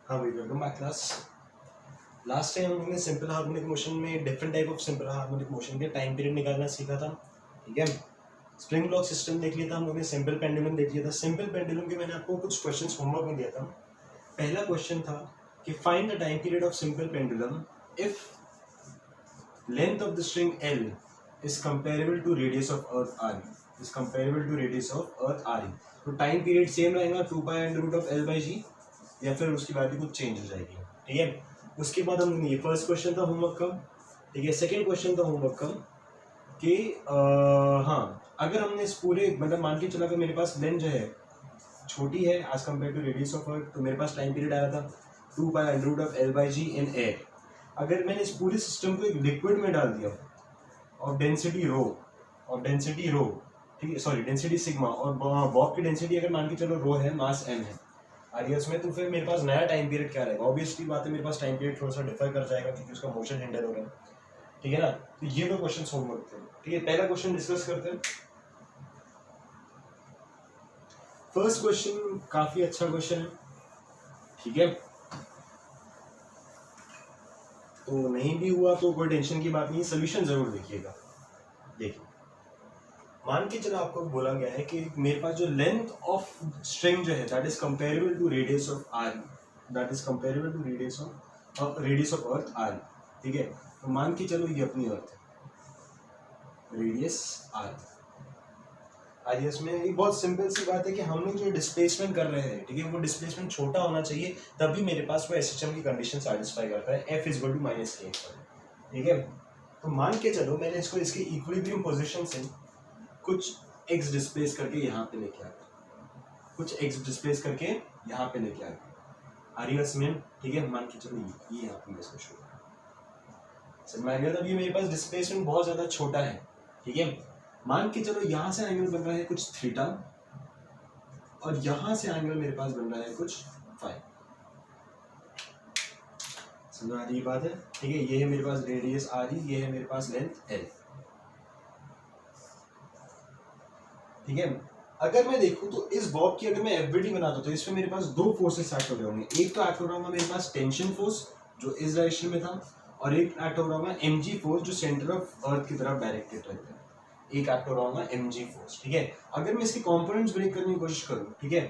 हाँ भाई, welcome back class. Last time हम लोगों ने सिंपल हार्मोनिक मोशन में different type of simple harmonic motion के टाइम पीरियड निकालना सीखा था। ठीक है, स्प्रिंग ब्लॉक सिस्टम देख लिया था हम लोगों ने, सिंपल पेंडुलम देख लिया था। सिंपल पेंडुलम के मैंने आपको कुछ क्वेश्चंस होमवर्क में दिया था। पहला क्वेश्चन था कि find the time period of simple pendulum if length of the string L is comparable to radius of earth r is comparable to radius of earth r। तो टाइम पीरियड सेम रहेगा 2 pi under root of L by g, या फिर उसके बाद भी कुछ change हो जाएगी। ठीक है, उसके बाद हम ये फर्स्ट क्वेश्चन था होमवर्क का। ठीक है, सेकंड क्वेश्चन था होमवर्क का कि हाँ, अगर हमने इस पूरे मतलब मान के चला कि मेरे पास लेंथ जो है छोटी है as compared to radius of earth, तो मेरे पास टाइम पीरियड आ रहा था 2 pi under root of L by g in air. अगर मैंने इस पूरे सिस्टम को एक लिक्विड में डाल दिया ऑफ डेंसिटी रो, ठीक है, सॉरी डेंसिटी सिग्मा, और बॉब की डेंसिटी अगर मान के चलो रो है, मास m है आरियस में, तो फिर मेरे पास नया टाइम पीरियड क्या रहेगा? ऑब्वियसली बात है, मेरे पास टाइम पीरियड थोड़ा सा डिफर कर जाएगा क्योंकि उसका मोशन हिंडर हो रहा है। ठीक है ना, तो ये दो क्वेश्चन होमवर्क थे। ठीक है, पहला क्वेश्चन डिस्कस करते हैं। फर्स्ट क्वेश्चन काफी अच्छा क्वेश्चन है। ठीक है, तो नहीं भी हुआ तो कोई टेंशन की बात नहीं, सोल्यूशन जरूर देखिएगा। देखिए, मान के चलो आपको बोला गया है कि मेरे पास जो लेंथ ऑफ स्ट्रिंग जो है that is comparable to radius of R, that is comparable to radius of earth R. ठीक है, तो मान के चलो ये अपनी अर्थ है, रेडियस आर। आरियस में एक बहुत सिंपल सी बात है कि हम लोग जो डिस्प्लेसमेंट कर रहे हैं, ठीक है, वो डिस्प्लेसमेंट छोटा होना चाहिए, तभी मेरे पास वो एसएचएम की कंडीशन सेटिस्फाई करता है, F is equal to minus k. ठीक है, तो मान के चलो मैंने इसको इसके इक्विलिब्रियम पोजीशन से कुछ x डिस्प्लेस करके यहाँ पे लेके आ गया, कुछ x डिस्प्लेस करके यहाँ पे लेके आ गया आरियस में। ठीक है, मान के चलो ये यहाँ पे इसको शो समझ में आ गया। तब ये मेरे पास डिस्प्लेसमेंट बहुत ज्यादा छोटा है। ठीक है, मान के चलो यहाँ से एंगल बन रहा है कुछ थीटा, और यहाँ से एंगल मेरे पास बन रहा है कुछ फाई। समझ आ रही बात है? ठीक है, ये है मेरे पास रेडियस आर, ये है मेरे पास लेंथ एल। ठीक है, अगर मैं देखूं तो इस बॉब की अगर मैं एफबीडी बनाता तो इसमें मेरे पास दो फोर्सेस एक्ट हो रहे होंगे। एक तो एक्ट हो रहा होगा मेरे पास टेंशन फोर्स जो इस डायरेक्शन में था, और एक एक्ट हो रहा होगा mg फोर्स जो सेंटर ऑफ अर्थ की तरफ डायरेक्टेड रहता है। एक एक्ट हो रहा होगा mg फोर्स। ठीक है, अगर मैं इसके कंपोनेंट्स ब्रेक करने की कोशिश करूं, ठीक है,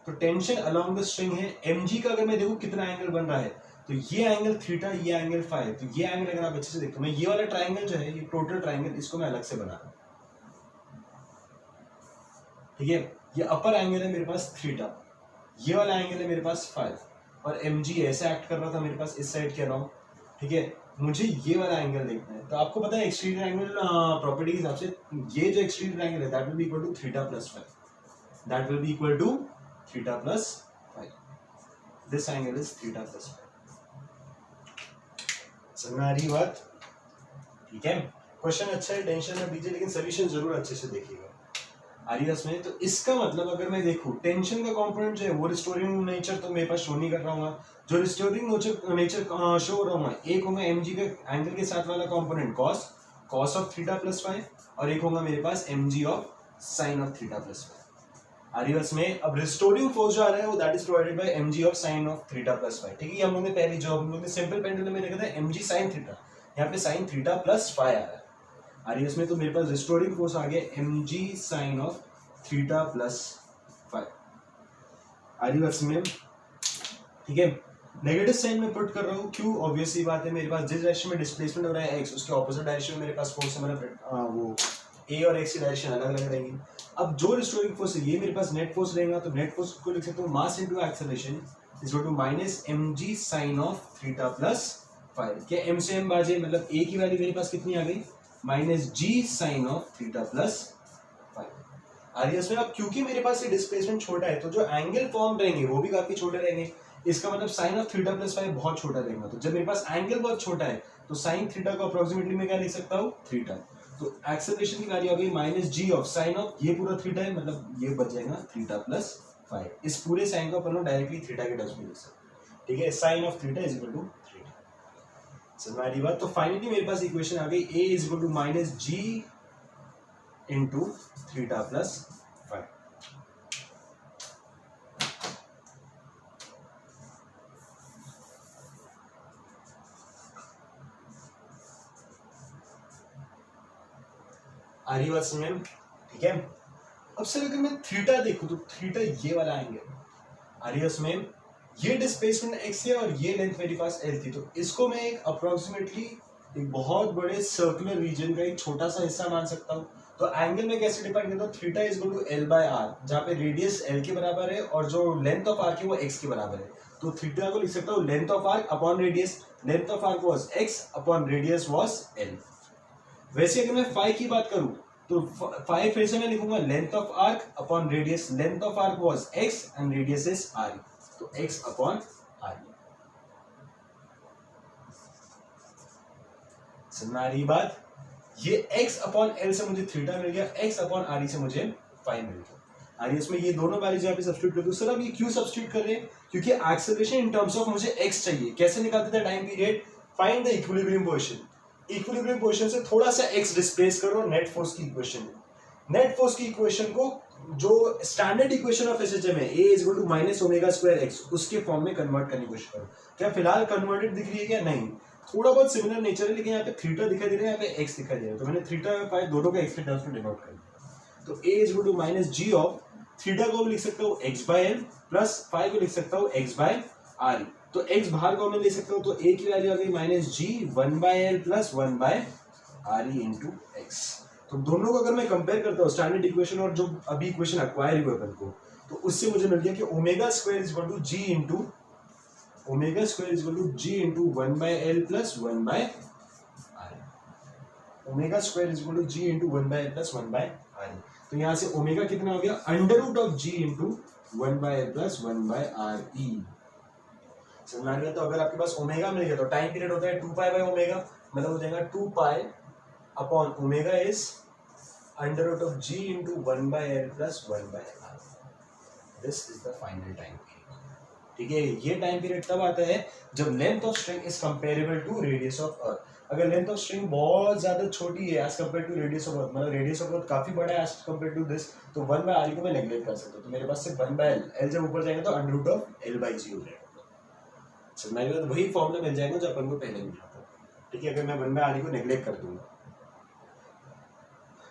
तो टेंशन अलोंग द स्ट्रिंग है mg का। अगर मैं देखूं कितना एंगल बन रहा है, तो ये एंगल थीटा, ये एंगल फाई। तो ये एंगल अगर आप अच्छे से देखते हो, मैं ये वाला ट्राइंगल जो है, ये टोटल ट्राइंगल, इसको मैं अलग से बना रहा हूं। ठीक है, ये अपर एंगल है मेरे पास थीटा, ये वाला एंगल है मेरे पास फाइव, और mg ऐसे एक्ट कर रहा था मेरे पास इस साइड के अराउंड। ठीक है, मुझे ये वाला एंगल देखना है। तो आपको पता है एक्सटीरियर एंगल प्रॉपर्टी के हिसाब से ये जो एक्सटीरियर एंगल है that will be equal to theta plus five, that will be equal to theta plus five. This angle is theta plus five. समझ में आ रही बात? ठीक है, क्वेश्चन अच्छा है, टेंशन न दीजिए, लेकिन सोल्यूशन जरूर अच्छे से देखिएगा आरियस में। तो इसका मतलब अगर मैं देखूं टेंशन का कंपोनेंट जो है वो रिस्टोरिंग नेचर तो मेरे पास शो नहीं कर रहा हूँ। जो रिस्टोरिंग नेचर शो हो रहा हूँ, एक होगा mg के एंगल के साथ वाला component cos of theta plus five, और एक होगा मेरे पास mg of sine of theta plus five आरियस में। अब रिस्टोरिंग फोर्स जो आ रहा है वो that is provided by mg of sine of theta plus five. ठीक है, हम लोग ने पहली जो हम लोग ने सिंपल पेंडुलम में देखा था mg साइन थीटा, यहाँ पे साइन थीटा प्लस फाइव आ रहा है आरियस में। तो मेरे पास रिस्टोरिंग फोर्स आ गया mg sine of theta plus five आरियस में। ठीक है, नेगेटिव साइन में पुट कर रहा हूँ, क्यों? ऑब्वियसली बात है, मेरे पास जिस डायरेक्शन में डिस्प्लेसमेंट हो रहा है x, उसके ऑपोजिट डायरेक्शन में मेरे पास फोर्स है, मतलब वो a और x की डायरेक्शन अलग अलग रहेंगी। अब जो रिस्टोरिंग फोर्स है ये मेरे पास नेट फोर्स रहेगा, तो नेट फोर्स को लिख सकते हो mass into acceleration is equal to minus mg sine of theta plus five. क्या m से m बाजे, मतलब a की वैल्यू मेरे पास कितनी आ गई? Minus g sine of theta plus five आरियस में। अब क्योंकि मेरे पास ये डिस्प्लेसमेंट छोटा है, तो जो एंगल फॉर्म रहेंगे वो भी काफी छोटे रहेंगे। इसका मतलब sine of theta plus five बहुत छोटा रहेगा। तो जब मेरे पास एंगल बहुत छोटा है, तो साइन थीटा को अप्रोक्सीमेटली मैं क्या लिख सकता हूँ? थीटा। तो एक्सेलरेशन की वैल्यू आ गई minus g of sine of, ये पूरा थीटा है, मतलब ये बच जाएगा थीटा प्लस फाइव। इस पूरे साइन को अपन डायरेक्टली थीटा के टर्म्स में लिख सकते। ठीक है, sine of theta is equal to theta. समझ में आ रही बात? तो फाइनली मेरे पास इक्वेशन आ गई a is equal to minus g into theta plus five. आ रही बात समझ में? ठीक है, अब सर अगर मैं थीटा देखूं तो थीटा ये वाला एंगल आ रही है उसमें, ये डिस्प्लेसमेंट एक्स है और ये लेंथ मेरे पास एल थी, तो इसको मैं एक अप्रोक्सीमेटली एक बहुत बड़े सर्कुलर रीजन का एक छोटा सा हिस्सा मान सकता हूँ। तो एंगल में कैसे डिफाइन करता हूँ, theta is equal to L by R, जहाँ पे रेडियस एल के बराबर है और जो लेंथ ऑफ आर्क है वो एक्स के बराबर है। तो थीटा को लिख सकता हूँ length of arc upon radius, length of arc was x upon radius was L. वैसे अगर मैं फाई की बात करूं तो फाई फिर से मैं लिखूंगा length of arc upon radius, length of arc was x and radius is r, तो एक्स अपॉन आर। समझ आ रही बात? ये x अपॉन एल से मुझे थीटा मिल गया, x अपॉन आर से मुझे फाई मिल गया। आर इसमें ये दोनों वैल्यूज यहाँ पे सब्स्टिट्यूट कर दूं। सर अब ये क्यों सब्स्टिट्यूट कर रहे हैं, क्योंकि एक्सेलरेशन इन टर्म्स ऑफ मुझे x चाहिए। कैसे निकालते थे time period, find the equilibrium position, equilibrium position से थोड़ा सा x डिस्प्लेस करो नेट फोर्स की इक्वेशन, नेट फोर्स की इक्वेशन को जो स्टैंडर्ड इक्वेशन ऑफ एसएचएम है a is equal to minus omega square x, उसके फॉर्म में कन्वर्ट करने की कोशिश करो। क्या फिलहाल कन्वर्टेड दिख रही है क्या, नहीं, थोड़ा बहुत सिमिलर नेचर है, लेकिन यहाँ पे थीटा दिखाई दे रहा है, यहाँ पे x दिखाई दे रहा है, तो मैंने थीटा और फाई दोनों का x के टर्म्स में डिनोट कर दिया। तो a is equal to minus g of theta को लिख सकता हूँ x by L plus phi को लिख सकता हूँ x बाय आर। तो x बाहर कॉमन ले सकता हूँ, तो a की वैल्यू आ गई minus g 1 by L plus 1 by r e into x. तो दोनों को अगर मैं कंपेयर करता हूँ स्टैंडर्ड इक्वेशन और जो अभी इक्वेशन एक्वायर हुई अपन को, तो उससे मुझे मिल गया कि omega square is equal to g into omega square is equal to g into 1 by L plus 1 by r. Omega square is equal to g into 1 by L plus 1 by r. तो यहाँ से omega कितना हो गया, under root of g into 1 by L plus 1 by r e. समझ आ गया? तो अगर आपके पास ओमेगा मिल गया तो टाइम पीरियड होता है 2 पाई बाय ओमेगा, मतलब हो जाएगा 2 pi upon omega is under root of g into 1 by L plus 1 by r. This is the final time period. ठीक है, ये टाइम पीरियड तब आता है जब length of string is comparable to radius of earth. अगर length of string बहुत ज्यादा छोटी है as compare to radius of earth, मतलब रेडियस ऑफ अर्थ काफी बड़ा है एज कंपेयर टू दिस, तो 1 बाय आर को मैं नेग्लेक्ट कर सकता हूं। तो मेरे पास सिर्फ 1 बाय एल, एल जब ऊपर जाएगा तो under root of L by g हो जाएगा। समझ में? तो वही फॉर्मूला मिल जाएगा जो अपन को पहले मिला था। ठीक है, अगर मैं 1 बाय आर को नेग्लेक्ट कर दूंगा।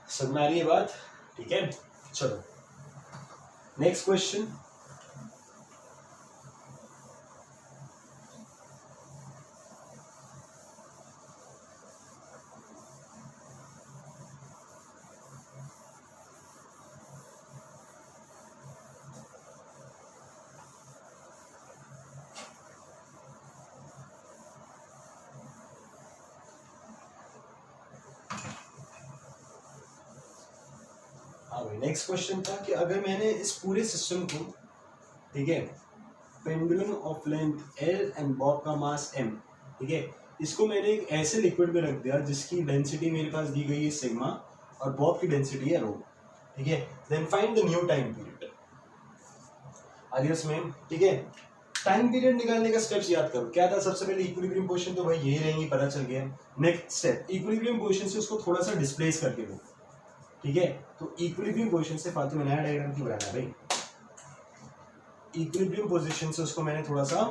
समझ में आ रही है बात? ठीक है, चलो नेक्स्ट क्वेश्चन। नेक्स्ट क्वेश्चन था कि अगर मैंने इस पूरे सिस्टम को, ठीक है, pendulum of length L and Bob का मास एम, ठीक है, इसको मैंने एक ऐसे लिक्विड में रख दिया जिसकी डेंसिटी मेरे पास दी गई है सिग्मा और बॉब की डेंसिटी है रो, ठीक है, then find the new time period. आलियस मैम, ठीक है, टाइम पीरियड निकालने का स्टेप्स याद करो। क्या था सबसे पहले, इक्विलिब्रियम पोजीशन, तो भाई यही रहेंगी, पता चल गया। नेक्स्ट स्टेप, इक्विलिब्रियम पोजीशन से उसको थोड़ा सा डिस्प्लेस करके दो, ठीक है, तो इक्विलिब्रियम पोजीशन से फालतू में नया डायग्राम क्यों बनाना भाई, इक्विलिब्रियम पोजीशन से उसको मैंने थोड़ा सा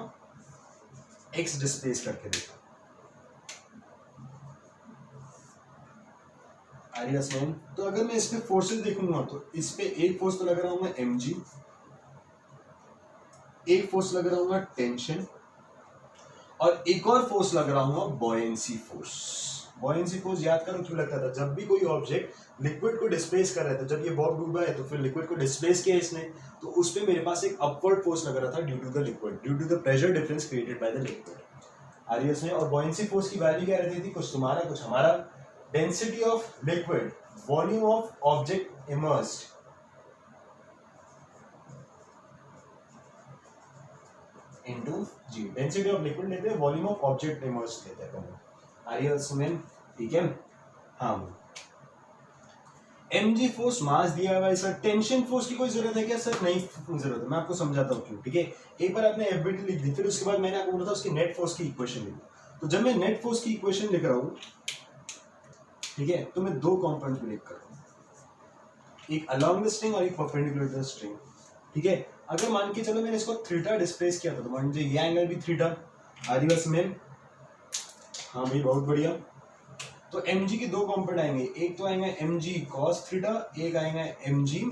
एक्स डिस्प्लेस करके देखा। आरियस मैन, तो अगर मैं इस पे फोर्सेस देखूंगा तो इस पे एक फोर्स तो लग रहा हूँ mg, एक फोर्स लग रहा हूँ टेंशन, और एक और फोर्स लग रहा हूँ बॉयंसी फोर्स। बॉयंसी फोर्स याद करो क्यों लगता था, जब भी कोई ऑब्जेक्ट लिक्विड को डिस्प्लेस कर रहा था, जब ये बॉब डूबा है तो फिर लिक्विड को डिस्प्लेस किया इसने, तो उस पे मेरे पास एक अपवर्ड फोर्स लग रहा था due to the liquid, due to the pressure difference created by the liquid. आरियस में, और बॉयंसी फोर्स की वैल्यू क्या रहती थी, कुछ तुम्हारा कुछ हमारा, density of liquid, volume of object immersed into g, density of liquid लेते हैं, वॉल्यूम ऑफ ऑब्जेक्ट इमर्स्ड लेते हैं। आरियस में, ठीक है, हाँ, mg फोर्स मास दिया हुआ है सर, टेंशन फोर्स की कोई जरूरत है क्या सर, नहीं जरूरत है, मैं आपको समझाता हूँ क्यों, ठीक है। एक बार आपने एफबीटी लिख दी, फिर उसके बाद मैंने आपको बोला था उसकी नेट फोर्स की इक्वेशन लिख, तो जब मैं नेट फोर्स की इक्वेशन लिख रहा हूँ, ठीक है, तो मैं दो कंपोनेंट में लिख कर रहा हूँ, एक अलोंग द स्ट्रिंग और एक परपेंडिकुलर द स्ट्रिंग, ठीक है। अगर मान के चलो मैंने इसको थीटा डिस्प्लेस किया था, तो मान लीजिए ये एंगल भी थीटा, आदिवासी में, हाँ भाई बहुत बढ़िया। तो mg के दो कॉम्पोनेंट आएंगे, एक तो आएगा mg cos थीटा, एक आएगा mg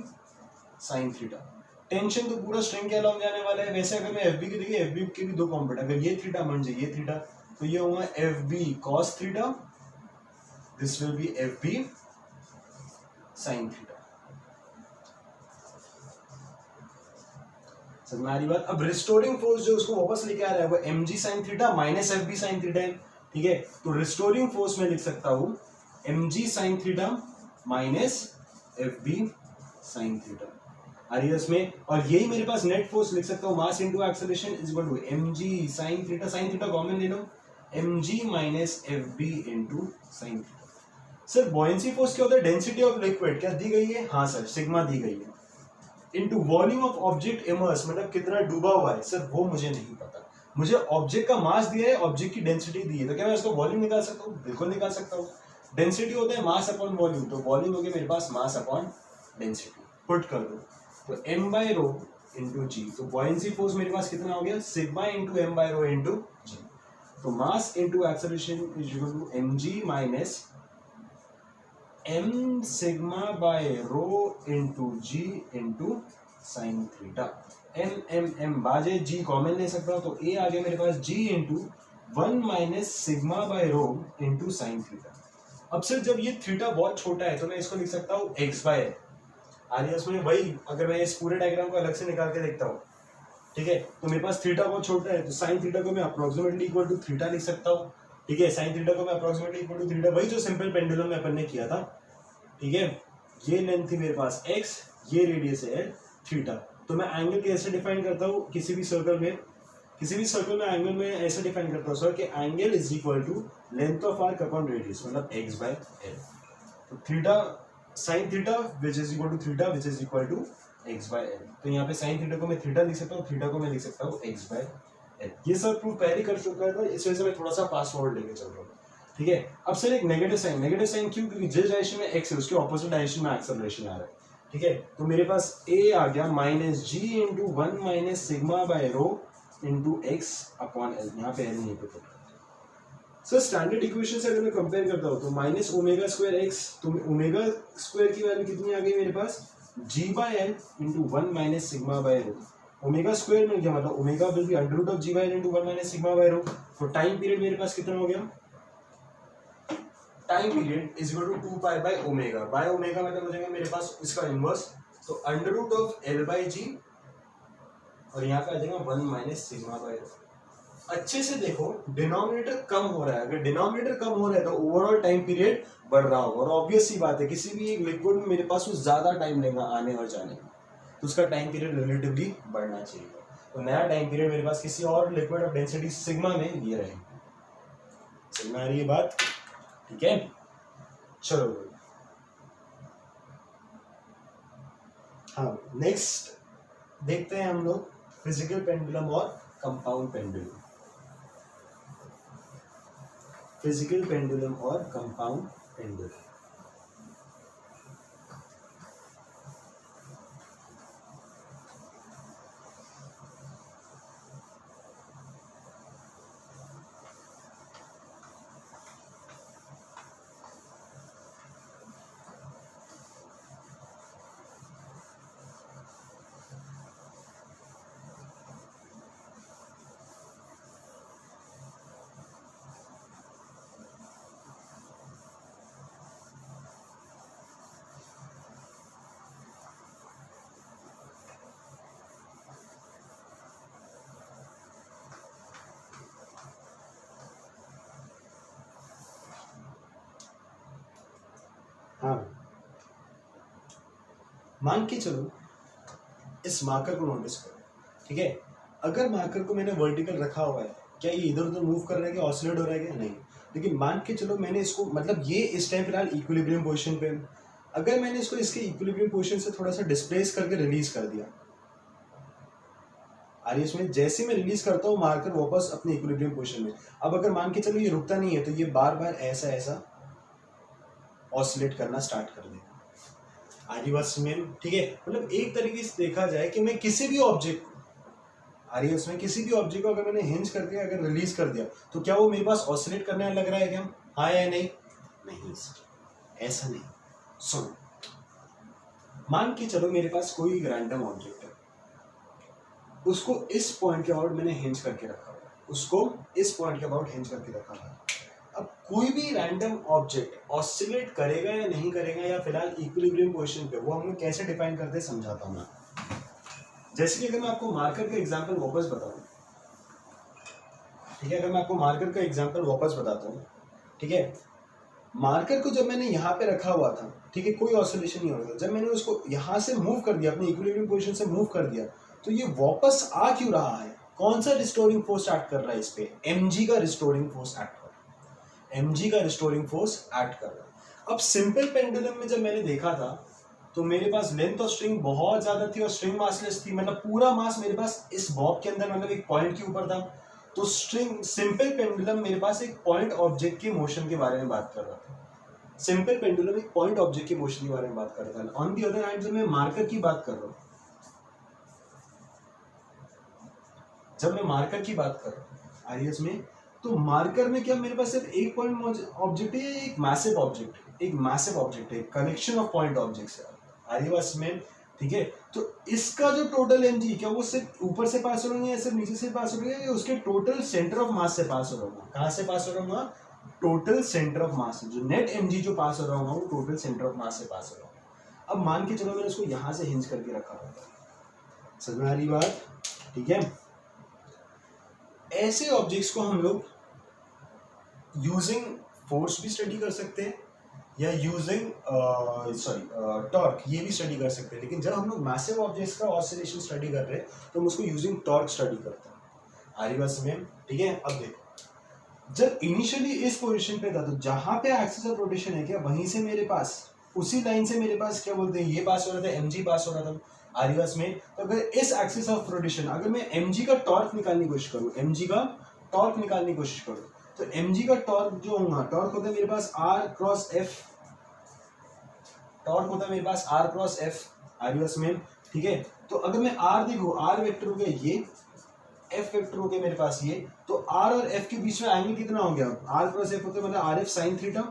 sin थीटा। टेंशन तो पूरा स्ट्रिंग के अलॉन्ग जाने वाला है। वैसे अगर मैं fb की देखिए, fb के भी दो कॉम्पोनेंट, अगर ये थीटा मान जाए ये थीटा, तो ये होगा fb cos theta, this will be fb sin theta. हमारी बात। अब रिस्टोरिंग फोर्स जो उसको वापस लेके आ रहा है वो mg sin theta minus fb sin theta है, ठीक है। तो रिस्टोरिंग फोर्स में लिख सकता हूं mg sin theta minus fb sin theta, आ रही है इसमें। और यही मेरे पास नेट फोर्स लिख सकता हूं, mass into acceleration is equal to mg sin theta common ले लो, mg minus fb into sin theta. Sir buoyancy force क्या होता है? डेंसिटी ऑफ लिक्विड क्या दी गई है? हाँ सर, सिग्मा दी गई है, into volume of object immerse, मतलब कितना डूबा हुआ है। सर वो मुझे नहीं पता, मुझे ऑब्जेक्ट का मास दिया है, ऑब्जेक्ट की डेंसिटी दी है, तो क्या मैं उसको वॉल्यूम निकाल सकता हूँ? बिल्कुल निकाल सकता हूँ। डेंसिटी होता है मास अपॉन वॉल्यूम, तो वॉल्यूम हो गया मेरे पास मास अपॉन डेंसिटी, पुट कर दो तो m by rho into g. तो बॉयंसी फोर्स मेरे पास कितना हो गया? Sigma into m by rho into g. तो mass into acceleration is equal to mg minus m sigma by rho into g into sine theta. m बाजे g common ले सकता हूं, तो a आ गया मेरे पास g into 1 minus sigma by rho into sine theta. अब सर जब ये थीटा बहुत छोटा है तो मैं इसको लिख सकता हूँ x बाय l। आगे उसमें वही, अगर मैं इस पूरे डायग्राम को अलग से निकाल के देखता हूँ, ठीक है, तो मेरे पास थीटा बहुत छोटा है, तो साइन थीटा को मैं अप्रोक्सीमेटली इक्वल टू थीटा लिख सकता हूँ, ठीक है। साइन थीटा को मैं अप्रोक्सीमेटली इक्वल टू थीटा, वही जो सिंपल पेंडुलम में अपन ने किया था, ठीक है। ये लेंथ थी मेरे पास x, ये रेडियस है थीटा। तो मैं एंगल कैसे डिफाइन करता हूँ? किसी भी सर्कल में एंगल में ऐसे डिफाइन करता हूँ सर कि angle is equal to length of arc upon radius, मतलब x बाय l। तो theta sine theta which is equal to theta which is equal to x by l। तो यहाँ पे साइन थीटा को मैं थीटा लिख सकता हूँ, थीटा को मैं लिख सकता हूँ x बाय l। ये सब प्रूफ पहले कर चुका था, इस वजह से मैं थोड़ा सा फास्ट फॉरवर्ड लेके चल रहा हूँ, ठीक है। अब सर एक नेगेटिव साइन क्यों? क्योंकि जिस डायरेक्शन में x है उसके ऑपोजिट डायरेक्शन में एक्सेलरेशन आ रहा है, ठीक है। तो मेरे पास a आ गया minus g into 1 minus sigma by rho into x upon l। यहाँ पे l नहीं पे सर स्टैंडर्ड इक्वेशन से अगर मैं कंपेयर करता हूँ तो माइनस ओमेगा स्क्वायर एक्स, तो ओमेगा स्क्वायर की वैल्यू कितनी आ गई मेरे पास? g by l into 1 minus sigma by rho. Omega square में क्या मतलब? Omega will be under root of g by l into 1 minus sigma by rho. तो टाइम पीरियड मेरे पास कितना हो गया? Time period is equal to 2 pi by omega. By omega मतलब हो जाएगा मेरे पास इसका इनवर्स, तो under root of l by g, और यहाँ पे आ जाएगा 1 माइनस सिग्मा बाय रो। अच्छे से देखो, डिनोमिनेटर कम हो रहा है, अगर डिनोमिनेटर कम हो रहा है तो ओवरऑल टाइम पीरियड बढ़ रहा होगा, और ऑब्वियस सी बात है किसी भी एक लिक्विड में मेरे पास वो ज्यादा टाइम लेगा आने और जाने में, तो उसका टाइम पीरियड रिलेटिवली बढ़ना चाहिए। तो नया टाइम पीरियड मेरे पास किसी और लिक्विड ऑफ डेंसिटी सिग्मा में ये रहेगा। समझ में आ रही है बात? ठीक है, चलो हाँ, नेक्स्ट देखते हैं हम लोग फिजिकल पेंडुलम और कंपाउंड पेंडुलम। फिजिकल पेंडुलम और कंपाउंड पेंडुलम। हाँ, मान के चलो इस मार्कर को नोटिस करो, ठीक है। अगर मार्कर को मैंने वर्टिकल रखा हुआ है, क्या ये इधर उधर मूव कर रहा है, क्या ऑसिलेट हो रहा है, क्या नहीं। लेकिन मान के चलो मैंने इसको, मतलब ये इस टाइम फिलहाल इक्विलिब्रियम पोजीशन पे, अगर मैंने इसको इसके इक्विलिब्रियम पोजीशन से थोड़ा सा डिस्प्लेस करके रिलीज कर दिया, और इसमें जैसे मैं रिलीज करता हूँ मार्कर वापस अपने इक्विलिब्रियम पोजीशन में। अब अगर मान के चलो ये रुकता नहीं है तो ये बार बार ऐसा ऐसा ऑसिलेट करना स्टार्ट कर देगा। आगे बात में, ठीक है। मतलब एक तरीके से देखा जाए कि मैं किसी भी ऑब्जेक्ट को, उसमें किसी भी ऑब्जेक्ट को अगर मैंने हिंज करके अगर रिलीज कर दिया तो क्या वो मेरे पास ऑसिलेट करने लग रहा है क्या? हाँ या नहीं? नहीं सर, ऐसा नहीं। सुनो, मान के चलो मेरे पास कोई रैंडम ऑब्जेक्ट है, उसको इस पॉइंट के अबाउट मैंने हिंज करके रखा हुआ है, उसको इस पॉइंट के अबाउट हिंज करके रखा हुआ है। अब कोई भी रैंडम ऑब्जेक्ट ऑसिलेट करेगा या नहीं करेगा, या फिलहाल इक्विलिब्रियम पोजीशन पे, वो हम लोग कैसे डिफाइन करते हैं समझाता हूँ मैं। जैसे कि अगर मैं आपको मार्कर का एग्जांपल वापस बताऊं, ठीक है, अगर मैं आपको मार्कर का एग्जांपल वापस बताता हूँ, ठीक है, मार्कर को जब मैंने यहाँ पे रखा हुआ था, ठीक है, कोई ऑसिलेशन नहीं हो रहा था, जब मैंने उसको यहाँ से मूव कर दिया, अपनी इक्विलिब्रियम पोजीशन से मूव कर दिया, तो ये वापस आ क्यों रहा है? कौन सा रिस्टोरिंग फोर्स एक्ट कर रहा है इस पे? mg का रिस्टोरिंग फोर्स एक्ट कर रहा है, mg का रिस्टोरिंग फोर्स एक्ट कर रहा है। अब सिंपल पेंडुलम में जब मैंने देखा था, तो मेरे पास लेंथ ऑफ स्ट्रिंग बहुत ज्यादा थी और स्ट्रिंग मासलेस थी, मतलब पूरा मास मेरे पास इस बॉब के अंदर, मतलब एक पॉइंट के ऊपर था। तो स्ट्रिंग सिंपल पेंडुलम मेरे पास एक पॉइंट ऑब्जेक्ट के मोशन के बारे में बात कर रहा था। सिंपल पेंडुलम एक पॉइंट ऑब्जेक्ट के मोशन के बारे में बात कर रहा था। ऑन दी अदर हैंड जब मैं मार्कर की बात कर रहा हूँ, जब मैं मार्कर की बात कर रहा हूँ आईएस में, तो मार्कर में क्या मेरे पास सिर्फ एक पॉइंट ऑब्जेक्ट है, एक मैसिव ऑब्जेक्ट है, एक मैसिव ऑब्जेक्ट है, कलेक्शन ऑफ पॉइंट ऑब्जेक्ट्स है आईएस में, ठीक है। तो इसका जो टोटल एमजी, क्या वो सिर्फ ऊपर से पास हो रहा है या सिर्फ नीचे से पास हो रहा है, या उसके टोटल सेंटर ऑफ मास से पास हो रहा होगा? कहाँ से पास हो रहा होगा? टोटल सेंटर ऑफ मास, जो नेट एमजी जो पास हो रहा होगा वो टोटल सेंटर ऑफ मास से पास हो रहा होगा। अब मान के चलो मैंने उसको यहाँ से हिंज करके रखा होगा, समझ में आ रही बात? ठीक है, ऐसे ऑब्जेक्ट्स को हम लोग यूजिंग फोर्स भी स्टडी कर सकते हैं, या यूजिंग टॉर्क, ये भी स्टडी कर सकते हैं। लेकिन जब हम लोग मैसिव ऑब्जेक्ट्स का ऑसिलेशन स्टडी कर रहे हैं, तो हम उसको यूजिंग टॉर्क स्टडी करते हैं। आरी बस में, ठीक है। अब देखो, जब इनिशियली इस पोजीशन पे था, तो जहां पे एक्सिस ऑफ रोटेशन है, क्या वहीं से मेरे पास, उसी लाइन से मेरे पास क्या बोलते हैं, ये पास हो रहा था, mg पास हो रहा था आरिवस में। तो अगर इस एक्सिस ऑफ रोटेशन, अगर मैं mg का टॉर्क निकालने की कोशिश करूं, mg का टॉर्क निकालने की कोशिश करूं, तो mg का टॉर्क जो होगा, टॉर्क होता है मेरे पास r क्रॉस f, टॉर्क होता है मेरे पास r क्रॉस f आरिवस में, ठीक है। तो अगर मैं r देखूं, r वेक्टर हो गया ये, f वेक्टर हो गया मेरे पास ये, तो r और f के बीच में एंगल कितना हो गया? r क्रॉस f होता है मतलब rf sin थीटा,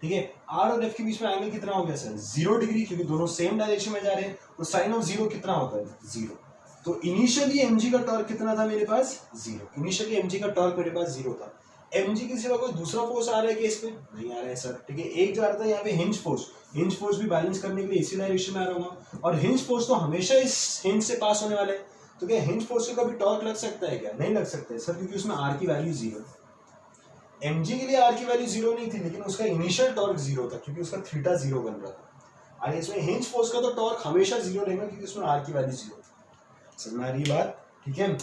ठीक है। r और f के बीच में एंगल कितना हो गया सर? 0 डिग्री, क्योंकि दोनों सेम डायरेक्शन में जा रहे हैं, तो साइन ऑफ 0 कितना होता है? 0। तो इनिशियली mg का टॉर्क कितना था मेरे पास? 0। इनिशियली mg का टॉर्क मेरे पास 0 था। mg के सिवा कोई दूसरा फोर्स आ रहा है क्या इस पे? नहीं आ रहा है सर, ठीक है। एक जो आ रहा था यहाँ पे हिंज फोर्स, हिंज फोर्स भी बैलेंस करने के लिए इसी डायरेक्शन में आ रहा होगा, और हिंज फोर्स तो हमेशा इस हिंज से पास होने वाले हैं। तो क्या हिंज फोर्स से कभी टॉर्क लग सकता है क्या? नहीं लग सकता है सर, क्योंकि उसमें r की वैल्यू 0। mg के लिए r की वैल्यू 0 नहीं थी, लेकिन उसका इनिशियल टॉर्क 0 था, क्योंकि उसका थीटा 0 बन रहा था। और इसमें हिंज फोर्स का तो टॉर्क हमेशा 0 रहेगा, क्योंकि उसमें r की वैल्यू 0 थी। समझ में आ रही बात? ठीक है।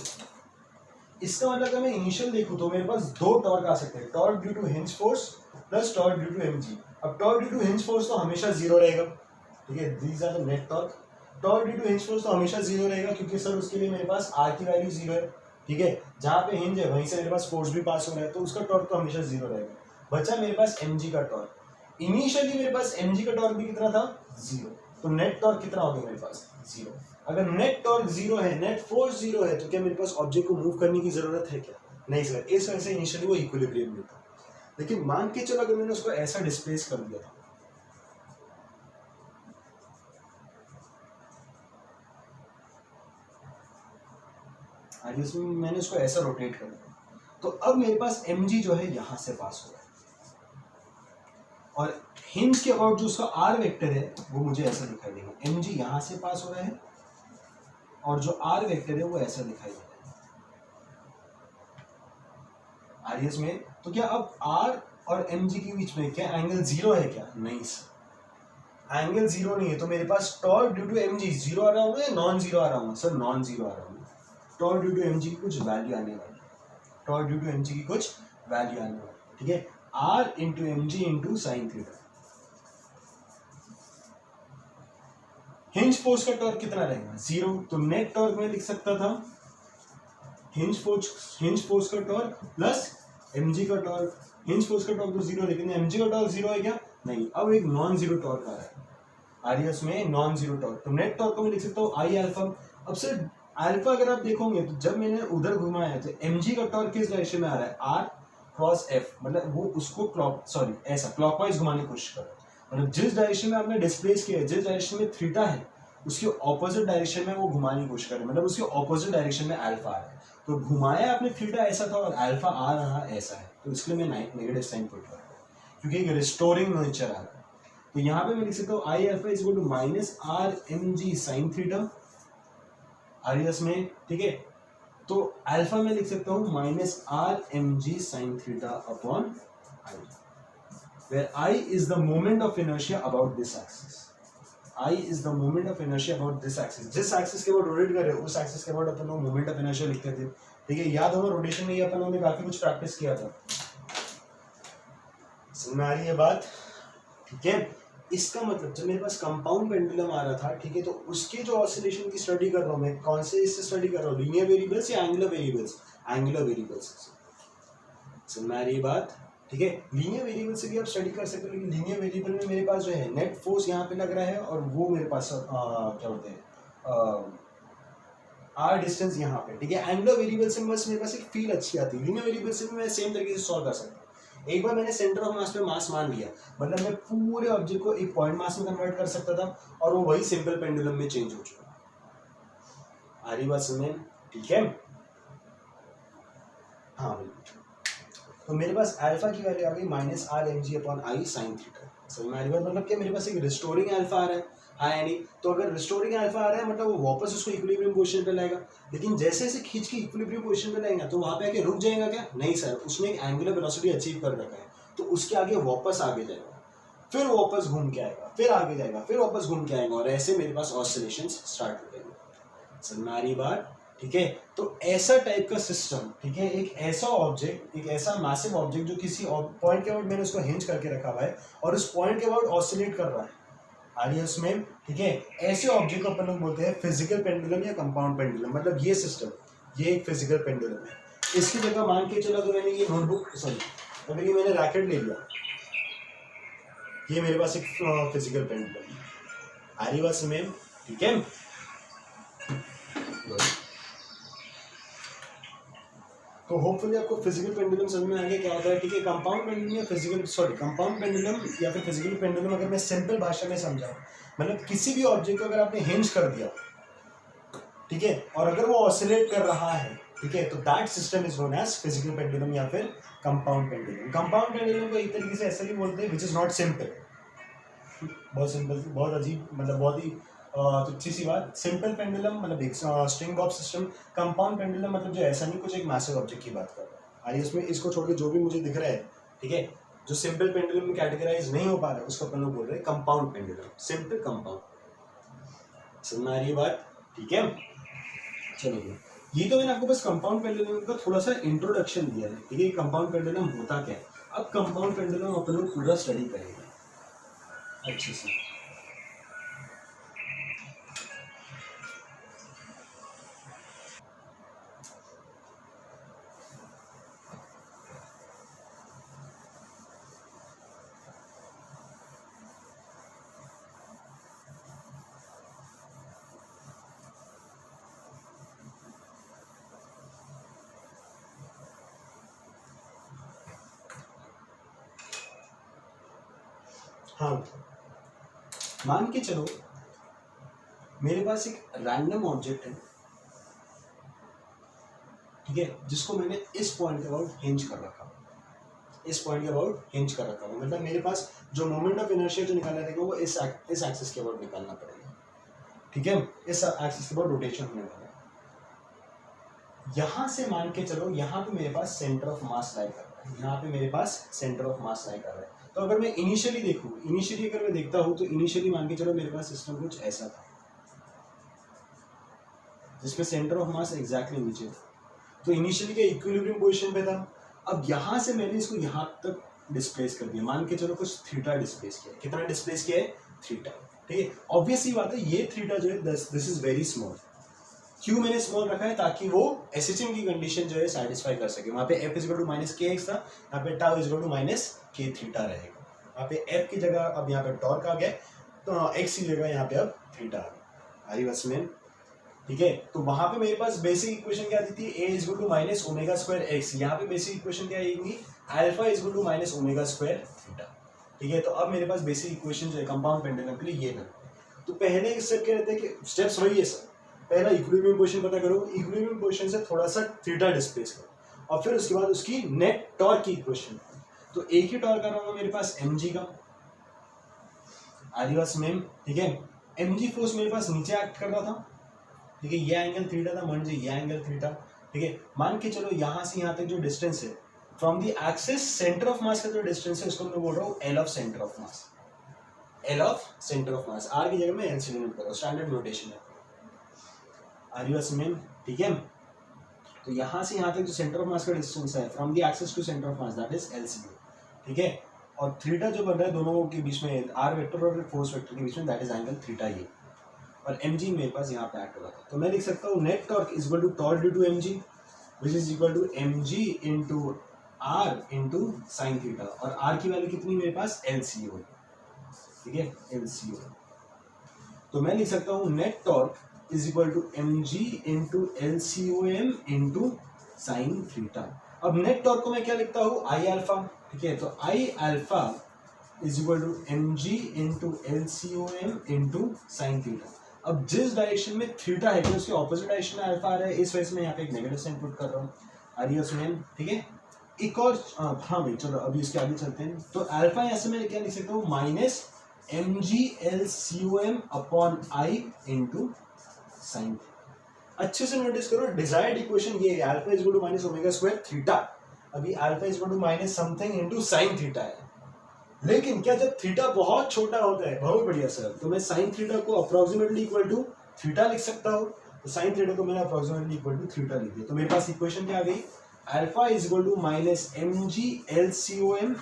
इसका मतलब अगर मैं इनिशियल देखूं, तो मेरे पास दो टॉर्क आ सकते हैं, torque due to hinge force plus torque due to mg। अब torque due to hinge force तो हमेशा 0 रहेगा, ठीक है, these are the net torque. Torque due to hinge force तो हमेशा 0 रहेगा, क्योंकि सर उसके लिए मेरे पास r की वैल्यू 0 है, ठीक है। जहां पे हिंज है वहीं से मेरे पास फोर्स भी पास हो रहा है, तो उसका टॉर्क तो हमेशा 0 रहेगा। बचा मेरे पास mg का टॉर्क। इनिशियली मेरे पास mg का टॉर्क भी कितना था? 0। तो नेट टॉर्क कितना हो गया मेरे पास? 0। अगर नेट टॉर्क 0 है, नेट फोर्स 0 है, तो क्या मेरे पास ऑब्जेक्ट को मूव करने की जरूरत है क्या? नहीं सर। इस वजह से इनिशियली वो इक्विलिब्रियम में था। लेकिन मान के चलो अगर मैंने उसको ऐसा डिस्प्लेस कर दिया था, मैंने उसको ऐसा रोटेट कर दिया, तो अब मेरे पास mg जो है यहां से पास हो रहा है, और हिंज के अबाउट जो उसका r वेक्टर है वो मुझे ऐसा दिखाई देगा। mg यहां से पास हो रहा है, और जो r वेक्टर है वो ऐसा दिखाई देगा आरियस में। तो क्या अब r और mg के बीच में क्या एंगल 0 है क्या? नहीं सर, एंगल 0 नहीं है। तो मेरे पास टॉर्क ड्यू टू mg 0 आ रहा होगा या नॉन 0 आ रहा होगा? सर नॉन 0 आ रहा होगा। टॉर्क ड्यू टू mg की कुछ वैल्यू आने वाली, टॉर्क ड्यू टू mg की कुछ वैल्यू आने वाली, ठीक है। r into mg into sine theta. Hinge force का टॉर्क कितना रहेगा? 0। तो नेट टॉर्क में लिख सकता था हिंज फोर्स का टॉर्क प्लस mg का टॉर्क। हिंज फोर्स का टॉर्क तो 0, लेकिन mg का टॉर्क 0 है क्या? नहीं। अब एक नॉन 0 टॉर्क आ रहा है आरियस में, नॉन 0 टॉर्क। तो नेट टॉर्क को मैं लिख सकता हूँ आई अल्फा। अब सर अल्फा अगर आप देखोगे, तो जब मैंने उधर घुमाया है, तो mg का टॉर्क किस डायरेक्शन में आ रहा है? r, क्रॉस एफ, मतलब वो उसको ऐसा क्लॉकवाइज घुमाने की कोशिश कर रहा है। मतलब जिस डायरेक्शन में आपने डिस्प्लेस किया है, जिस डायरेक्शन में थीटा है, उसके ऑपोजिट डायरेक्शन में वो घुमाने की कोशिश कर रहा है, मतलब उसके ऑपोजिट डायरेक्शन में अल्फा आ रहा है। तो घुमाया आपने थीटा ऐसा था और अल्फा आ रहा ऐसा है, तो इसलिए मैं नेगेटिव साइन पुट कर रहा हूँ, क्योंकि एक रिस्टोरिंग नेचर आ रहा है। तो यहाँ पे मैं लिख सकता हूँ I alpha is equal to minus r m g sine theta आरियस में, ठीक है। तो अल्फा में लिख सकता हूँ minus r m g sine theta upon I, where I is the moment of inertia about this axis. I is the moment of inertia about this axis. जिस एक्सिस के बाद रोटेट कर रहे हो उस एक्सिस के बाद अपन लोग मोमेंट ऑफ इनर्शिया लिखते थे, ठीक है। याद होगा रोटेशन में ही अपन लोगों ने काफी कुछ प्रैक्टिस किया था, समझ में आ रही है बात, ठीक है। इसका मतलब जब मेरे पास कंपाउंड पेंडुलम आ रहा था, ठीक है, तो उसके जो ऑसिलेशन की स्टडी कर रहा हूँ मैं, कौन से इससे स्टडी कर रहा हूँ, लीनियर वेरिएबल्स या एंगुलर वेरिएबल्स, एंगुलर वेरिएबल्स, समझ में आ रही है बात, ठीक है। लीनियर वेरिएबल से भी आप स्टडी कर सकते हो, लेकिन लीनियर वेरिएबल में मेरे पास जो है नेट फोर्स यहाँ पे लग रहा है और वो मेरे पास क्या बोलते हैं आर डिस्टेंस यहाँ पे, ठीक है। एंगुलर वेरिएबल से बस मेरे पास एक फील अच्छी आती है, लीनियर वेरिएबल से भी मैं सेम तरीके से सॉल्व कर सकता हूँ। एक बार मैंने सेंटर ऑफ मास पे मास मान लिया, मतलब मैं पूरे ऑब्जेक्ट को एक पॉइंट मास में कन्वर्ट कर सकता था और वो वही सिंपल पेंडुलम में चेंज हो चुका। आ रही बात समझ, ठीक है। हाँ बिल्कुल, तो मेरे पास अल्फा की वैल्यू आ गई minus r m g upon I sine theta. समझ में आ रही बात, मतलब क्या मेरे पास एक रिस्टोरिंग अल्फा आ रहा है, हाँ या नहीं। तो अगर रिस्टोरिंग अल्फा आ रहा है मतलब वो वापस उसको इक्विलिब्रियम पोजीशन पे लाएगा, लेकिन जैसे जैसे खींच के इक्विलिब्रियम पोजीशन पे लाएगा तो वहां पे आके रुक जाएगा क्या, नहीं सर, उसने एक एंगुलर वेलोसिटी अचीव कर रखा है, तो उसके आगे वापस आगे जाएगा, फिर वापस घूम के आएगा, फिर आगे जाएगा, फिर वापस घूम के आएगा, और ऐसे मेरे पास ऑसिलेशंस स्टार्ट हो जाएंगे। समझ में आ रही बात, ठीक है। तो ऐसा टाइप का सिस्टम, ठीक है, एक ऐसा ऑब्जेक्ट, एक ऐसा मैसिव ऑब्जेक्ट जो किसी पॉइंट के अबाउट मैंने उसको हिंज करके रखा हुआ है और उस पॉइंट के अबाउट ऑसिलेट कर रहा है, आ रही है उसमें, ठीक है। ऐसे ऑब्जेक्ट को अपन लोग बोलते हैं फिजिकल पेंडुलम या कंपाउंड पेंडुलम। मतलब ये सिस्टम, ये एक फिजिकल पेंडुलम है। इसकी जगह मान के चलो तो मैंने ये नोटबुक, सॉरी, अगर ये मैंने रैकेट ले लिया, ये मेरे पास एक फिजिकल पेंडुलम है, आ रही बात समझ, ठीक है। तो होपफुली आपको फिजिकल पेंडुलम समझ में आ गया क्या होता है, ठीक है। कंपाउंड पेंडुलम या कंपाउंड पेंडुलम या फिर फिजिकल पेंडुलम अगर मैं सिंपल भाषा में समझाऊं, मतलब किसी भी ऑब्जेक्ट को अगर आपने हिंज कर दिया, ठीक है, और अगर वो ऑसिलेट कर रहा है, ठीक है, तो that system is known as physical pendulum या फिर कंपाउंड पेंडुलम। कंपाउंड पेंडुलम को एक तरीके से ऐसा भी बोलते हैं विच इज नॉट सिंपल, बहुत सिंपल, बहुत अजीब, मतलब बहुत ही तुच्छी सी बात। सिंपल पेंडुलम मतलब एक string Bob system, compound pendulum मतलब जो ऐसा नहीं, कुछ एक मैसिव ऑब्जेक्ट की बात कर रहा है। आइए उसमें इसको छोड़ के जो भी मुझे दिख रहा है, ठीक है, जो सिंपल पेंडुलम में कैटेगराइज नहीं हो पा रहा है उसको अपन लोग बोल रहे हैं कंपाउंड पेंडुलम, सिंपल कंपाउंड। समझ में आ रही है बात, ठीक है। चलो ये तो मैंने आपको बस कंपाउंड पेंडुलम का थोड़ा सा इंट्रोडक्शन दिया है, ठीक है। कंपाउंड पेंडुलम होता क्या है, अब कंपाउंड पेंडुलम अपन लोग पूरा स्टडी करेंगे अच्छे से। हाँ, मान के चलो मेरे पास एक रैंडम ऑब्जेक्ट है, ठीक है, जिसको मैंने इस पॉइंट के अबाउट हिंज कर रखा, इस पॉइंट के अबाउट हिंज कर रखा हूँ। मतलब मेरे पास जो मोमेंट ऑफ इनर्शिया जो निकालना रहेगा वो इस एक्सिस के अबाउट निकालना पड़ेगा, ठीक है, इस एक्सिस के अबाउट रोटेशन होने वाला है। यहाँ से मान के चलो यहाँ पे मेरे पास सेंटर ऑफ मास लाई कर रहा है, यहाँ पे मेरे पास सेंटर ऑफ मास लाई कर रहा है। तो अगर मैं इनिशियली देखूँ, इनिशियली अगर मैं देखता हूँ तो इनिशियली मान के चलो मेरे पास सिस्टम कुछ ऐसा था जिसमें सेंटर ऑफ मास एग्जैक्टली नीचे था, तो इनिशियली क्या इक्विलिब्रियम पोजीशन पे था। अब यहाँ से मैंने इसको यहाँ तक डिस्प्लेस कर दिया, मान के चलो कुछ थीटा डिस्प्लेस किया, कितना डिस्प्लेस किया है, थीटा, ठीक है। ऑब्वियसली बात है ये थीटा जो है दिस इज वेरी स्मॉल, क्यों मैंने स्मॉल रखा है, ताकि वो एसएचएम की कंडीशन जो है सेटिस्फाई कर सके। वहाँ पे F is equal to minus k x था, यहाँ पे tau is equal to minus k theta रहेगा। वहाँ पे एफ की जगह अब यहाँ पे टॉर्क आ गया, तो एक्स की जगह यहाँ पे अब थीटा आ गया। आई बस में, ठीक है। तो वहां पे मेरे पास बेसिक इक्वेशन क्या दी थी, a is equal to minus omega square x. यहाँ पे बेसिक इक्वेशन क्या आएगी, alpha is equal to minus omega square theta. ठीक है, तो अब मेरे पास बेसिक इक्वेशन जो है कंपाउंड पेंडुलम के लिए ये है। तो पहले स्टेप क्या रहता है कि स्टेप्स वही है सर, पहला इक्विलिब्रियम पोजीशन पता करो, इक्विलिब्रियम पोजीशन से थोड़ा सा थीटा डिस्प्लेस करो और फिर उसके बाद उसकी नेट टॉर्क की इक्वेशन। तो एक ही टॉर्क कराऊंगा मेरे पास mg का, आदिवास में, ठीक है। mg फोर्स मेरे पास नीचे एक्ट कर रहा था, ठीक है, ये एंगल थीटा था, मान लीजिए ये एंगल थीटा, ठीक है। मान के चलो यहाँ से यहाँ तक जो डिस्टेंस है from the axis centre of mass का जो डिस्टेंस है उसको मैं बोल रहा हूँ L of centre of mass, L of centre of mass, r की जगह में एल से डिनोट कर रहा हूँ, स्टैंडर्ड नोटेशन है आदिवास में, ठीक है। तो यहाँ से यहाँ तक जो सेंटर ऑफ मास का डिस्टेंस है from the axis to centre of mass that is LCU, ठीक है। और थीटा जो बन रहा है दोनों के बीच में, आर वेक्टर और फोर्स वेक्टर के बीच में, दैट इज एंगल थीटा ये, और mg मेरे पास यहाँ पे एक्ट हो रहा था। तो मैं लिख सकता हूँ net torque is equal to torque due to mg which is equal to mg into r into sine theta, और r की वैल्यू कितनी मेरे पास LCO, ठीक है, LCO। तो मैं लिख सकता हूँ net torque is equal to mg into LCOM into sine theta. अब नेट टॉर्क को मैं क्या लिखता हूँ, I अल्फा, ठीक है। तो I alpha is equal to mg into LCOM into sine theta. अब जिस डायरेक्शन में थीटा है उसके ऑपोजिट डायरेक्शन में अल्फा आ रहा है, इस वजह से मैं यहाँ पे एक नेगेटिव साइन पुट कर रहा हूँ, आरियस में, ठीक है। एक और हाँ भाई चलो अभी इसके आगे चलते हैं। तो अल्फा यहाँ से मैं क्या लिख सकता हूँ, minus mg LCOM upon I into sine. अच्छे से नोटिस करो, डिजायर्ड इक्वेशन ये है, alpha is equal to minus omega square theta. अभी alpha is equal to minus something into sine theta है, लेकिन क्या जब थीटा बहुत छोटा होता है, बहुत बढ़िया सर, तो मैं साइन थीटा को अप्रोक्सीमेटली इक्वल टू थीटा लिख सकता हूँ। तो साइन थीटा को मैंने अप्रोक्सीमेटली इक्वल टू थीटा लिख दिया। तो मेरे पास इक्वेशन क्या आ गई, alpha is equal to minus mg LCOM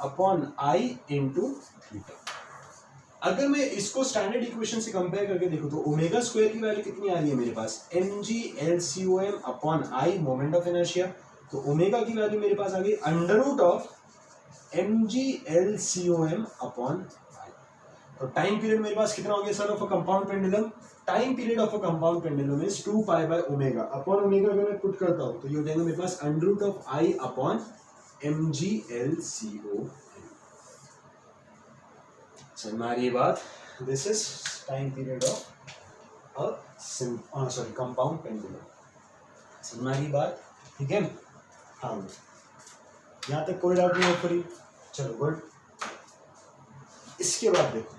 upon I into theta. अगर मैं इसको स्टैंडर्ड इक्वेशन से कंपेयर करके देखूं तो ओमेगा स्क्वायर की वैल्यू कितनी आ रही है मेरे पास, mg LCOM upon I moment of inertia. तो ओमेगा की वैल्यू मेरे पास आ गई under root of mg LCOM upon I। तो टाइम पीरियड मेरे पास कितना हो गया sir of a compound pendulum, time period of a compound pendulum is 2 pi by omega upon omega. अगर मैं पुट करता हूं तो ये हो जाएगा मेरे पास under root of I upon mg LCOM। हमारी बात, this is time period of a sorry compound pendulum. हमारी बात ठीक है, हाँ यहाँ तक कोई डाउट नहीं है फ्री, चलो गुड। इसके बाद देखो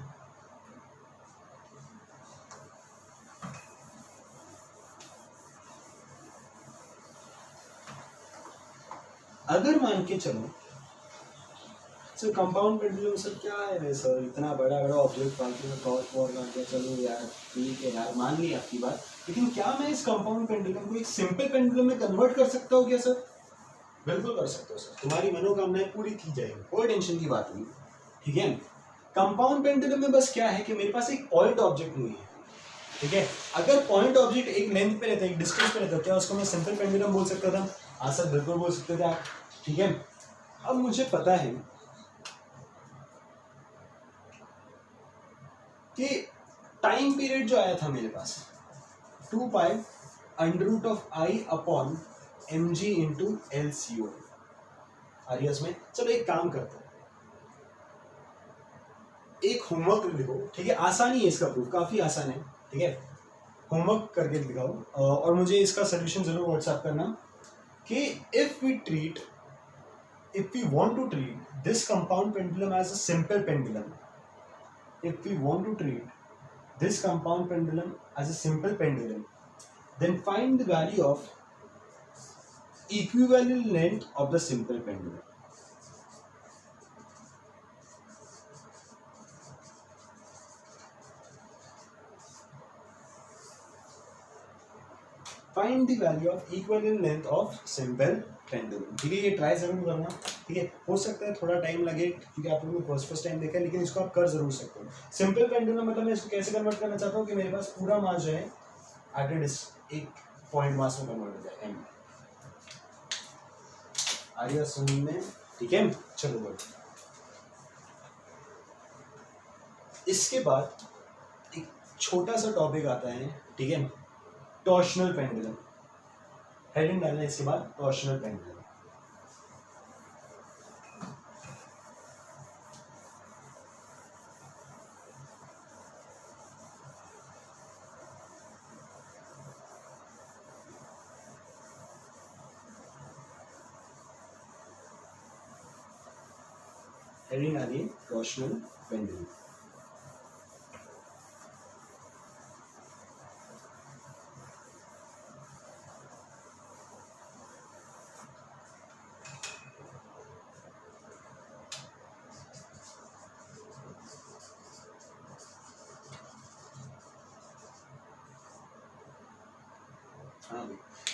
अगर मान के चलो सर कंपाउंड पेंडुलम सर क्या है सर, इतना बड़ा बड़ा ऑब्जेक्ट फालतू में क्रॉस वॉर कर दिया, चलो यार ठीक है यार मान ली आपकी बात, लेकिन क्या मैं इस कंपाउंड पेंडुलम को एक सिंपल पेंडुलम में कन्वर्ट कर सकता हूँ क्या सर? बिल्कुल कर सकते हो सर, तुम्हारी मनोकामनाएं पूरी की जाएगी, कोई टेंशन की बात नहीं, ठीक है। कंपाउंड पेंडुलम में बस क्या है कि मेरे पास एक पॉइंट ऑब्जेक्ट नहीं है, ठीक है। अगर पॉइंट ऑब्जेक्ट एक लेंथ पे रहता है, एक डिस्टेंस पे रहता है, क्या उसको मैं सिंपल पेंडुलम बोल सकता था? हाँ सर बिल्कुल बोल सकते थे आप, ठीक है। अब मुझे पता है कि टाइम पीरियड जो आया था मेरे पास 2 pi under root of I upon mg into LCO आरियस में। चलो एक काम करते हैं, एक होमवर्क लिखो, ठीक है, आसानी है इसका प्रूफ, काफी आसान है, ठीक है। होमवर्क करके दिखाओ और मुझे इसका सोल्यूशन जरूर व्हाट्सएप करना कि if we want to treat this compound pendulum as a simple pendulum, if we want to treat this compound pendulum as a simple pendulum, then find the value of equivalent length of the simple pendulum. Find the value of equivalent length of simple pendulum, ठीक है। ये try जरूर करना, ठीक है। हो सकता है थोड़ा टाइम लगे क्योंकि आप लोगों ने फर्स्ट टाइम देखा है, लेकिन इसको आप कर जरूर सकते हो। सिंपल पेंडुलम मतलब मैं इसको कैसे कन्वर्ट करना चाहता हूँ कि मेरे पास पूरा मास जो है एट एक पॉइंट मास में कन्वर्ट हो जाए एम, आर्या सुनी में, ठीक है। चलो बोल, इसके बाद एक छोटा सा टॉपिक आता है, ठीक है, टॉर्शनल पेंडुलम, हेडिंग डालना इसके बाद टॉर्शनल पेंडुलम। हेडिंग डालिए टॉर्शनल पेंडुलम।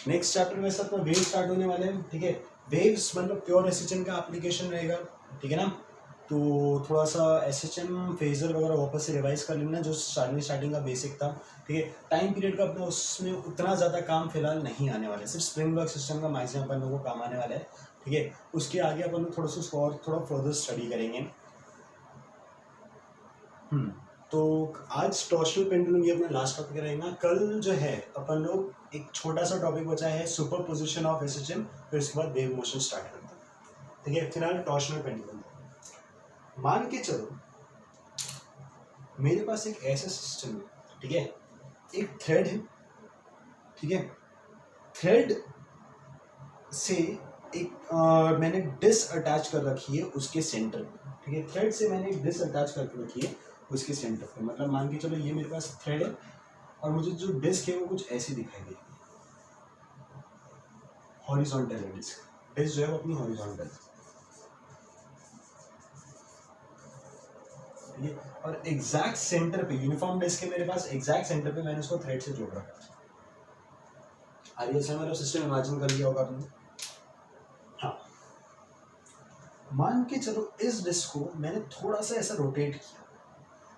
नेक्स्ट चैप्टर में सब वेव स्टार्ट होने वाले हैं, ठीक है। वेव्स मतलब प्योर एसएचएम का एप्लीकेशन रहेगा, ठीक है ना। तो थोड़ा सा एसएचएम फेजर वगैरह वापस से रिवाइज कर लेना जो स्टार्टिंग का बेसिक था, ठीक है। टाइम पीरियड का अपना उसमें उतना ज़्यादा काम फिलहाल नहीं आने वाला है, सिर्फ स्प्रिंग ब्लॉक सिस्टम का मैक्सिमम अपन लोगों को काम आने वाला है, ठीक है। उसके आगे अपन लोग थोड़ा सा उसको और थोड़ा फर्दर स्टडी करेंगे। तो आज टॉर्शनल पेंडुलम ये अपना लास्ट टॉपिक रहेगा। कल जो है अपन लोग एक छोटा सा टॉपिक बचा है सुपर पोजिशन ऑफ एसएचएम, फिर उसके बाद वेव मोशन स्टार्ट करते हैं, ठीक है। फिलहाल टॉर्शनल पेंडुलम मान के चलो मेरे पास एक ऐसा सिस्टम है, ठीक है। एक थ्रेड है, ठीक है। थ्रेड से एक मैंने डिस्क अटैच कर रखी है उसके सेंटर में, ठीक है। थ्रेड से मैंने एक डिस्क अटैच करके रखी है उसके सेंटर पे, मतलब मान के चलो ये मेरे पास थ्रेड है और मुझे जो डिस्क है वो कुछ ऐसी दिखाई देगी, हॉरिजॉन्टल है डिस्क। डिस्क जो है वो अपनी हॉरिजॉन्टल है, ठीक है। और एग्जैक्ट सेंटर पे यूनिफॉर्म डिस्क है मेरे पास, एग्जैक्ट सेंटर पे मैंने उसको थ्रेड से जोड़ रखा है। आइए से मतलब सिस्टम इमेजिन कर लिया होगा आपने। हाँ, मान के चलो इस डिस्क को मैंने थोड़ा सा ऐसा रोटेट किया,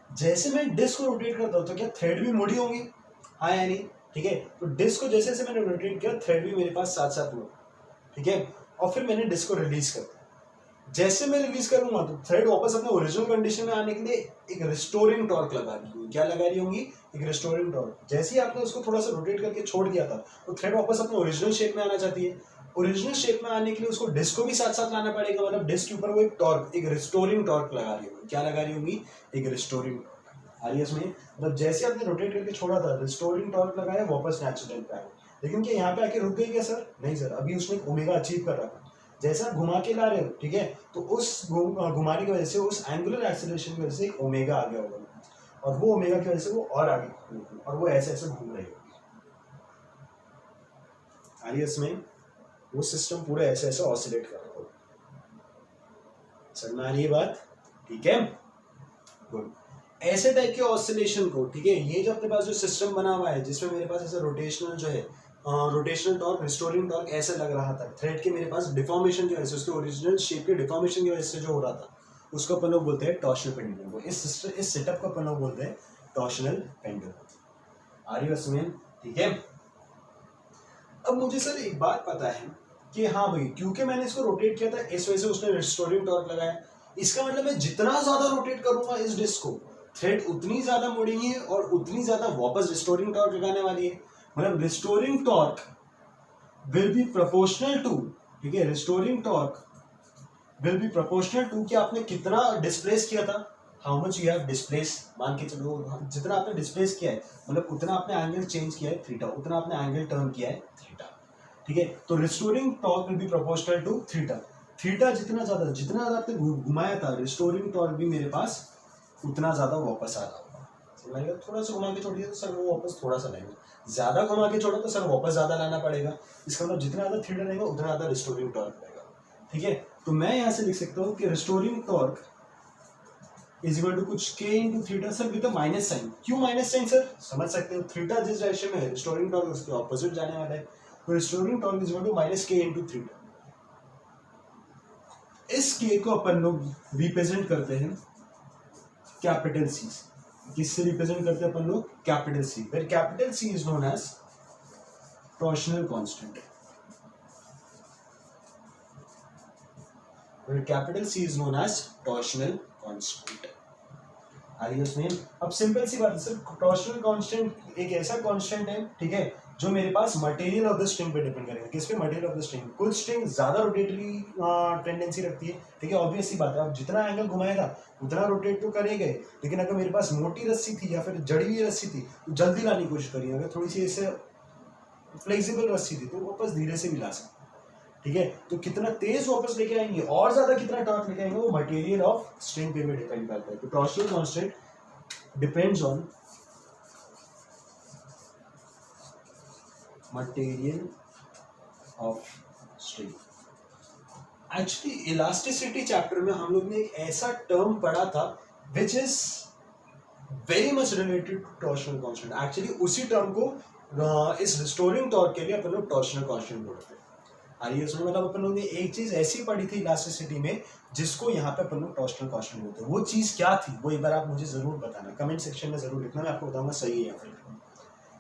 जैसे मैं डिस्क को रोटेट करता हूँ तो क्या थ्रेड भी मुड़ी होंगी, हाँ या नहीं, ठीक है। तो डिस्क को जैसे जैसे मैंने रोटेट किया थ्रेड भी मेरे पास साथ साथ हुआ, ठीक है। और फिर मैंने डिस्क को रिलीज कर दिया, जैसे मैं रिलीज करूंगा तो थ्रेड वापस अपने ओरिजिनल कंडीशन में आने के लिए एक रिस्टोरिंग टॉर्क लगा रही होगी। क्या लगा रही होंगी? एक रिस्टोरिंग टॉर्क। जैसे ही आपने उसको थोड़ा सा रोटेट करके छोड़ दिया था तो थ्रेड वापस अपने ओरिजिनल शेप में आना चाहती है। ओरिजिनल शेप में आने के लिए उसको डिस्क को भी साथ साथ लाना पड़ेगा, मतलब डिस्क के ऊपर वो एक टॉर्क, एक रिस्टोरिंग टॉर्क लगा रही होगी। क्या लगा रही होंगी? एक रिस्टोरिंग टॉर्क। आइए इसमें मतलब जैसे आपने रोटेट करके छोड़ा था रिस्टोरिंग टॉर्क लगाया, वापस नेचुरल पे आया। लेकिन क्या यहाँ पे आके रुक गई क्या सर? नहीं सर, अभी उसने ओमेगा अचीव कर रखा। जैसा घुमा के ला रहे हो, ठीक है, तो उस घुमाने की वजह से, उस एंगुलर एक्सेलरेशन की वजह से एक ओमेगा आ गया होगा, और वो ओमेगा की वजह से वो और आगे और वो ऐसे ऐसे घूम रही होगी। आइए इसमें वो सिस्टम पूरा ऐसे ऐसे ऑसिलेट कर रहा होगा। समझ में आ रही है बात? ठीक है, गुड। ऐसे टाइप के ऑसिलेशन को, ठीक है, ये जो अपने पास जो सिस्टम बना हुआ है जिसमें मेरे पास ऐसे रोटेशनल जो है रोटेशनल टॉर्क, रिस्टोरिंग टॉर्क ऐसे लग रहा था, थ्रेड के मेरे पास डिफॉर्मेशन जो है उसके ओरिजिनल शेप के डिफॉर्मेशन की वजह से जो हो रहा था उसको अपन लोग बोलते हैं टॉर्शनल पेंडुलम को। इस सेटअप को अपन लोग बोलते हैं टॉर्शनल पेंडुलम। आर यू समझ? ठीक है। अब मुझे सर एक बात पता है कि हाँ भाई, क्योंकि मैंने इसको रोटेट किया था इस वजह से उसने रिस्टोरिंग टॉर्क लगाया। इसका मतलब मैं जितना ज्यादा रोटेट करूंगा इस डिस्क को, थ्रेड उतनी ज्यादा मुड़ेंगी और उतनी ज्यादा वापस रिस्टोरिंग टॉर्क लगाने वाली है। मतलब restoring torque will be proportional to, ठीक है, restoring torque will be proportional to कि आपने कितना डिस्प्लेस किया था, how much you have displace. मान के चलो जितना आपने डिस्प्लेस किया है, मतलब उतना आपने एंगल चेंज किया है थीटा, उतना आपने एंगल टर्न किया है थीटा, ठीक है। तो restoring torque will be proportional to theta. Theta जितना ज्यादा आपने घुमाया था, रिस्टोरिंग टॉर्क भी मेरे पास उतना ज्यादा वापस आ रहा होगा। थोड़ा सा घुमा के छोड़ दिया तो सर वो वापस थोड़ा सा लेगा, ज्यादा घुमा के छोड़ा तो सर वापस ज्यादा लाना पड़ेगा। इसका मतलब जितना ज्यादा थीटा रहेगा उतना ज्यादा रिस्टोरिंग टॉर्क रहेगा, ठीक है। तो मैं यहाँ से लिख सकता हूँ कि restoring torque is equal to कुछ k into theta, sir with minus sign. क्यों माइनस साइन सर? समझ सकते हो, थीटा जिस डायरेक्शन में है रिस्टोरिंग टॉर्क उसके ऑपोजिट जाने वाला है, तो restoring torque is equal to minus k into theta. इस k को अपन लोग रिप्रेजेंट करते हैं कैपिटल सी। किससे रिप्रेजेंट करते हैं अपन लोग? Capital C, where capital C is known as torsional constant. where capital C is known as torsional constant। आइए उसमें अब सिंपल सी बात है सर, टॉर्शनल कांस्टेंट एक ऐसा कांस्टेंट है, ठीक है, जो मेरे पास मटेरियल ऑफ द स्ट्रिंग पे डिपेंड करेगा। किस पे? Material of the string. कुछ स्ट्रिंग ज्यादा रोटेटरी टेंडेंसी रखती है, ठीक है, ऑब्वियस सी बात है, आप जितना एंगल घुमाएगा उतना रोटेट तो करेगा ही, लेकिन अगर मेरे पास मोटी रस्सी थी या फिर जड़ी हुई रस्सी थी तो जल्दी लाने की कोशिश करिए, अगर थोड़ी सी इससे फ्लेक्सिबल रस्सी थी तो वापस धीरे से भी ला सकते, ठीक है। तो कितना तेज वापस लेके आएंगे और ज्यादा कितना टॉर्क लेके आएंगे वो मटेरियल ऑफ स्ट्रिंग पे भी डिपेंड करता है। तो torsional constant depends on material of string. Actually elasticity chapter में हम लोग ने एक ऐसा टर्म पढ़ा था which is very much related to torsional constant. Actually उसी टर्म को इस रिस्टोरिंग टॉर्क के लिए अपन लोग टॉर्शनल कांस्टेंट बोलते हैं। आइए उसमें मतलब अपन लोग ने एक चीज ऐसी पढ़ी थी इलास्टिसिटी में जिसको यहाँ पे अपन लोग टॉर्शनल कांस्टेंट बोलते हैं। वो चीज क्या थी वो एक बार आप मुझे जरूर बताना, कमेंट सेक्शन में जरूर लिखना, मैं आपको बताऊंगा सही है या फिर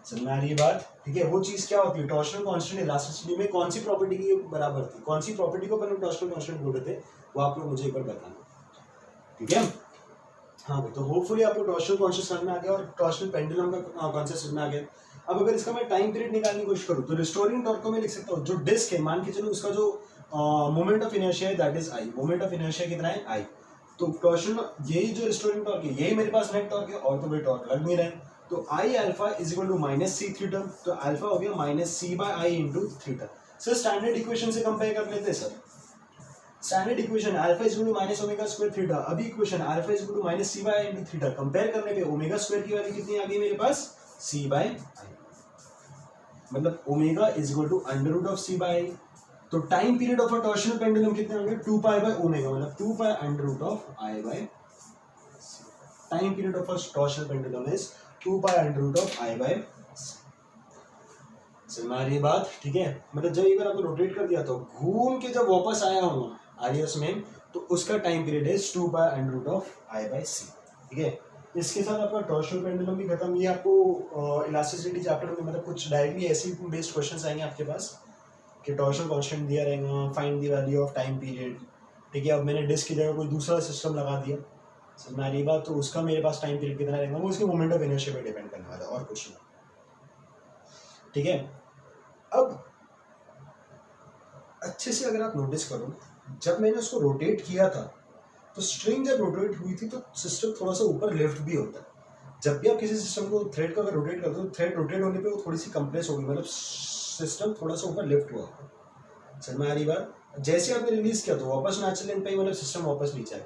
समझ में आ रही है बात, ठीक है। वो चीज क्या होती है? टॉर्शनल कांस्टेंट इलास्टिसिटी में कौन सी प्रॉपर्टी की बराबर थी, कौन सी प्रॉपर्टी को अपन लोग टॉर्शनल कांस्टेंट बोल रहे थे, वो आप लोग मुझे एक बार बताना, ठीक है। हाँ भाई, तो होपफुली आपको टॉर्शनल कांस्टेंट समझ में आ गया और टॉर्शनल पेंडुलम का कॉन्सेप्ट समझ में आ गया। अब अगर इसका मैं टाइम पीरियड निकालने की कोशिश करूँ तो रिस्टोरिंग टॉर्क को मैं लिख सकता हूँ, जो डिस्क है मान के चलो उसका जो मोमेंट ऑफ इनर्शिया है that is I. Moment of inertia कितना है? आई। तो टॉर्शनल यही जो रिस्टोरिंग टॉर्क है यही मेरे पास नेट टॉर्क है और तो कोई टॉर्क लग नहीं रहा है। तो I alpha is equal to minus c theta, तो अल्फा हो गया minus c by I into theta. Sir standard equation से कंपेयर कर लेते हैं sir. Standard equation alpha is equal to minus omega square theta, अभी equation alpha is equal to minus c by I into theta, compare करने पे omega square की value कितनी आ गई मेरे पास? सी बाय आई, मतलब omega is equal to under root of c by I. तो time period of a torsional pendulum कितने होंगे? 2 पाई बाय ओमेगा, मतलब 2 pi under root of I by c. Time period of a torsional pendulum is 2 pi under root of I by c. समझ आ रही है बात, ठीक है। मतलब जब एक बार आपको रोटेट कर दिया तो घूम के जब वापस आया हूँ आरियस में तो उसका time period is 2 pi under root of I by c, ठीक है। इसके साथ आपका टॉर्शनल पेंडुलम भी खत्म। ये आपको इलास्टिसिटी चैप्टर में मतलब कुछ डायरेक्टली ऐसे बेस्ड क्वेश्चंस आएंगे आपके पास कि टॉर्शनल कांस्टेंट दिया रहेगा, find the value of time period, ठीक है। अब मैंने डिस्क की जगह कोई दूसरा सिस्टम लगा दिया, समझ में आ रही बात, तो उसका मेरे पास टाइम पीरियड कितना रहेगा वो उसके मोमेंट ऑफ इनर्शिया पे डिपेंड करने वाला है और कुछ नहीं, ठीक है। अब अच्छे से अगर आप नोटिस करो, जब मैंने उसको रोटेट किया था तो स्ट्रिंग जब रोटेट हुई थी तो सिस्टम थोड़ा सा ऊपर लिफ्ट भी होता है। जब भी आप किसी सिस्टम को थ्रेड को अगर रोटेट करते हो तो थ्रेड रोटेट होने पे वो थोड़ी सी कंप्रेस होगी, मतलब सिस्टम थोड़ा सा ऊपर लिफ्ट हुआ। समझ में आ रही बात? जैसे आपने रिलीज किया तो वापस नेचुरल एंड पे ही मतलब सिस्टम वापस नीचे आया,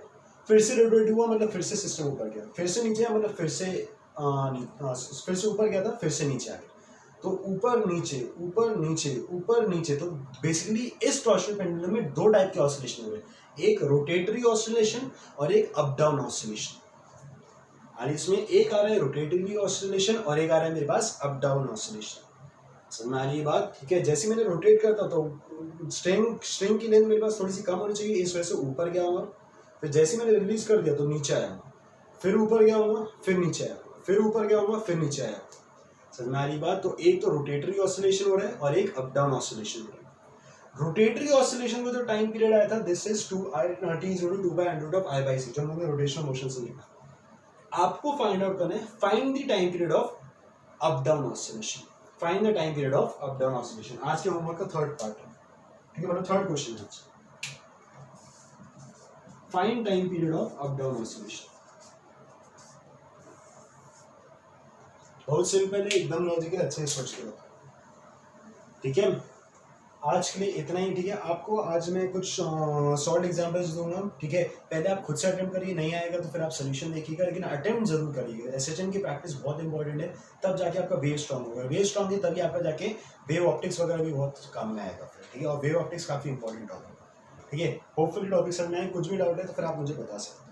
फिर से रोटेट हुआ मतलब फिर से सिस्टम ऊपर गया, फिर से नीचे आया मतलब फिर से ऊपर गया था, फिर से नीचे आ गया। तो ऊपर नीचे ऊपर नीचे ऊपर नीचे, तो बेसिकली इस टॉर्शनल पेंडुलम में दो टाइप के ऑसिलेशन हुए, एक रोटेटरी ऑसिलेशन और एक अप डाउन ऑसिलेशन। और इसमें एक आ रहा है रोटेटरी ऑसिलेशन और एक आ रहा है मेरे पास अप डाउन ऑसिलेशन। समझ में आ रही है बात, ठीक है। जैसे मैंने रोटेट करता तो स्ट्रिंग की लेंथ मेरे पास थोड़ी सी कम होनी चाहिए, इस वजह से ऊपर गया होगा, फिर जैसे मैंने रिलीज कर दिया तो नीचे आया, फिर ऊपर गया होगा, फिर नीचे आया, फिर ऊपर गया होगा, फिर नीचे आया। समझ में आ रही बात? तो एक तो रोटेटरी ऑसिलेशन हो रहा है और एक अप डाउन ऑसिलेशन हो रहा है। रोटेटरी ऑसिलेशन का जो टाइम पीरियड आया था this is 2 t is equal to 2 by under root of I by c, जो हमने रोटेशनल मोशन से लिखा। आपको फाइंड आउट करना है, find the time period of up down oscillation, find the time period of up down oscillation. आज के homework का थर्ड पार्ट है, ठीक है, मतलब थर्ड क्वेश्चन है आज। Find time period of up down oscillation. बहुत सिंपल है, एकदम लॉजिकल, अच्छे से सोच के रखो, ठीक है। आज के लिए इतना ही, ठीक है। आपको आज मैं कुछ शॉर्ट एग्जांपल्स दूंगा, ठीक है। पहले आप खुद से अटेम्प्ट करिए, नहीं आएगा तो फिर आप सोल्यूशन देखिएगा, लेकिन अटेम्प्ट जरूर करिएगा। एसएचएन की प्रैक्टिस बहुत इंपॉर्टेंट है, तब जाके आपका वेव स्ट्रॉन्ग होगा। वेव स्ट्रॉन्ग है तभी आपका जाके वेव ऑप्टिक्स वगैरह भी बहुत काम में आएगा फिर, ठीक है। और वेव ऑप्टिक्स काफी इंपॉर्टेंट टॉपिक है, ठीक है। होपफुली टॉपिक समझ में आए, कुछ भी डाउट है तो फिर आप मुझे बता सकते हैं।